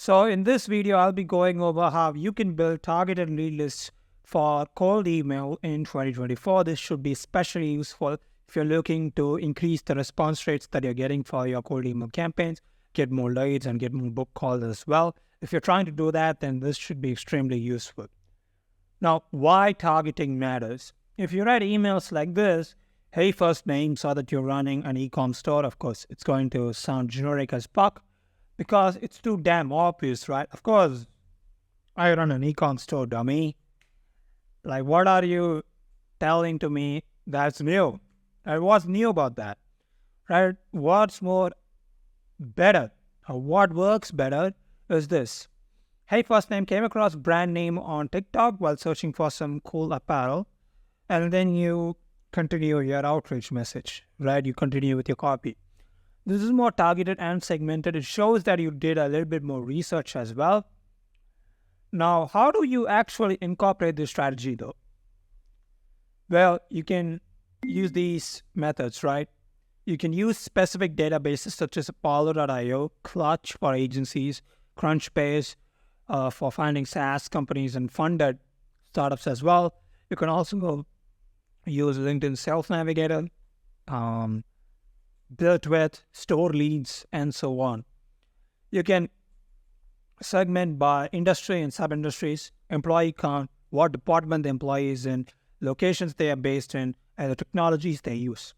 So in this video, I'll be going over how you can build targeted lead lists for cold email in 2024. This should be especially useful if you're looking to increase the response rates that you're getting for your cold email campaigns, get more leads and get more book calls as well. If you're trying to do that, then this should be extremely useful. Now, why targeting matters? If you write emails like this, hey, first name, so that you're running an e-com store, of course, it's going to sound generic as fuck because it's too damn obvious, right? Of course, I run an e-com store, dummy. Like, what are you telling to me that's new? And what's new about that, right? What's more better or what works better is this. Hey, first name, came across brand name on TikTok while searching for some cool apparel. And then you continue your outreach message, right? You continue with your copy. This is more targeted and segmented. It shows that you did a little bit more research as well. Now, how do you actually incorporate this strategy though? Well, you can use these methods, right? You can use specific databases such as Apollo.io, Clutch for agencies, Crunchbase for finding SaaS companies and funded startups as well. You can also use LinkedIn Sales Navigator, BuiltWith, Store Leads, and so on. You can segment by industry and sub-industries, employee count, what department the employee is in, locations they are based in, and the technologies they use,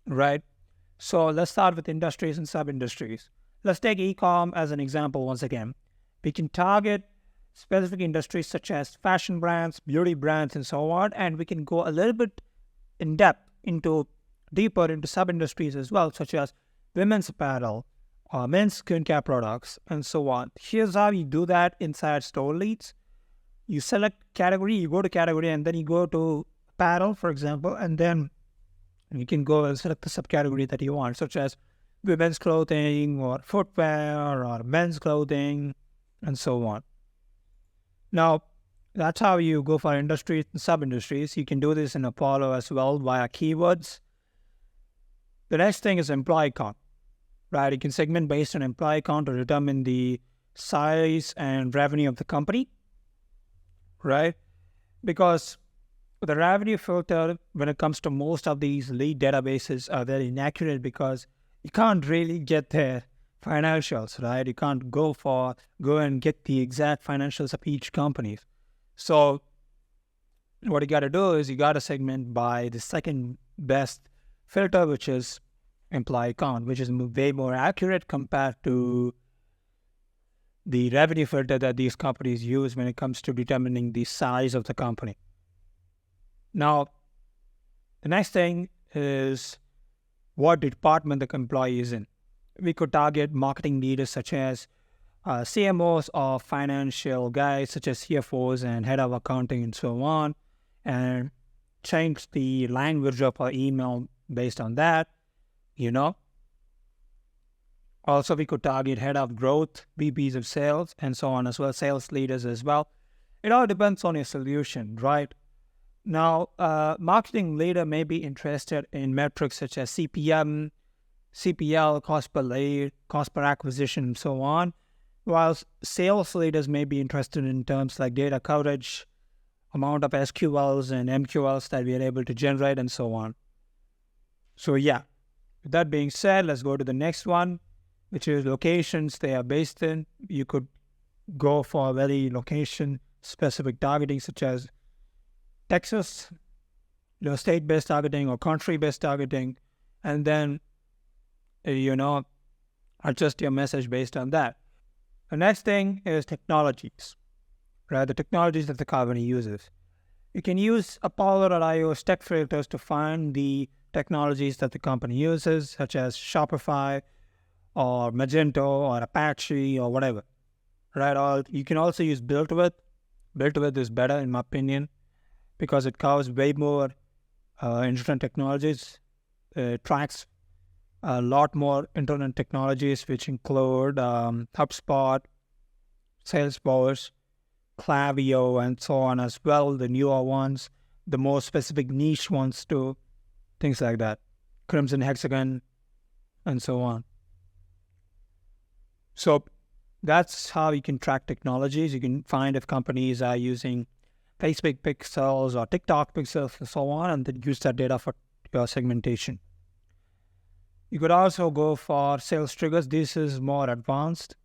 right? So let's start with industries and sub-industries. Let's take e-com as an example once again. We can target specific industries such as fashion brands, beauty brands, and so on, and we can go a little bit in depth deeper into sub-industries as well, such as women's apparel, men's skincare products, and so on. Here's how you do that inside Store Leads. You select category, you go to category, and then you go to apparel, for example, and then you can go and select the subcategory that you want, such as women's clothing or footwear or men's clothing, and so on. Now, that's how you go for industries and sub-industries. You can do this in Apollo as well via keywords. The next thing is employee count, right? You can segment based on employee count to determine the size and revenue of the company, right? Because the revenue filter, when it comes to most of these lead databases, are very inaccurate because you can't really get their financials, right? You can't go and get the exact financials of each company. So what you got to do is you got to segment by the second best filter, which is employee count, which is way more accurate compared to the revenue filter that these companies use when it comes to determining the size of the company. Now, the next thing is what department the employee is in. We could target marketing leaders such as CMOs or financial guys such as CFOs and head of accounting and so on, and change the language of our email based on that, Also, we could target head of growth, VPs of sales, and so on as well, sales leaders as well. It all depends on your solution, right? Now, marketing leader may be interested in metrics such as CPM, CPL, cost per lead, cost per acquisition, and so on, while sales leaders may be interested in terms like data coverage, amount of SQLs and MQLs that we are able to generate, and so on. So yeah, with that being said, let's go to the next one, which is locations they are based in. You could go for very location-specific targeting, such as Texas, state-based targeting or country-based targeting, and then adjust your message based on that. The next thing is technologies, right? The technologies that the company uses. You can use Apollo.io stack filters to find the technologies that the company uses, such as Shopify or Magento or Apache or whatever, right? Or you can also use BuiltWith. BuiltWith is better in my opinion because it covers way more internet technologies. It tracks a lot more internet technologies, which include HubSpot, Salesforce, Klaviyo, and so on as well, the newer ones, the more specific niche ones too, things like that, Crimson Hexagon, and so on. So That's how you can track technologies. You can find if companies are using Facebook pixels or TikTok pixels and so on, and then use that data for your segmentation. You could also go for sales triggers. This is more advanced.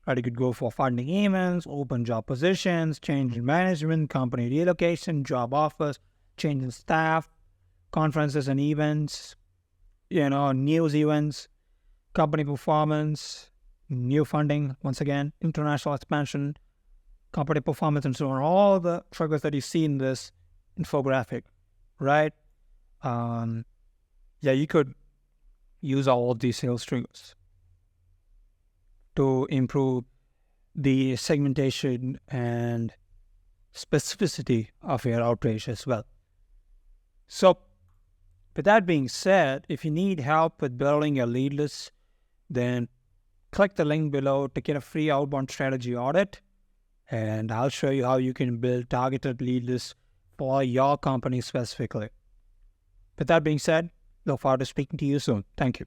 Right? You could go for funding events, open job positions, change in management, company relocation, job offers, change in staff, conferences and events, news events, company performance, new funding, once again, international expansion, company performance, and so on. All the triggers that you see in this infographic, right? You could use all of these sales triggers to improve the segmentation and specificity of your outreach as well. So, with that being said, if you need help with building your lead list, then click the link below to get a free outbound strategy audit, and I'll show you how you can build targeted lead lists for your company specifically. With that being said, look forward to speaking to you soon. Thank you.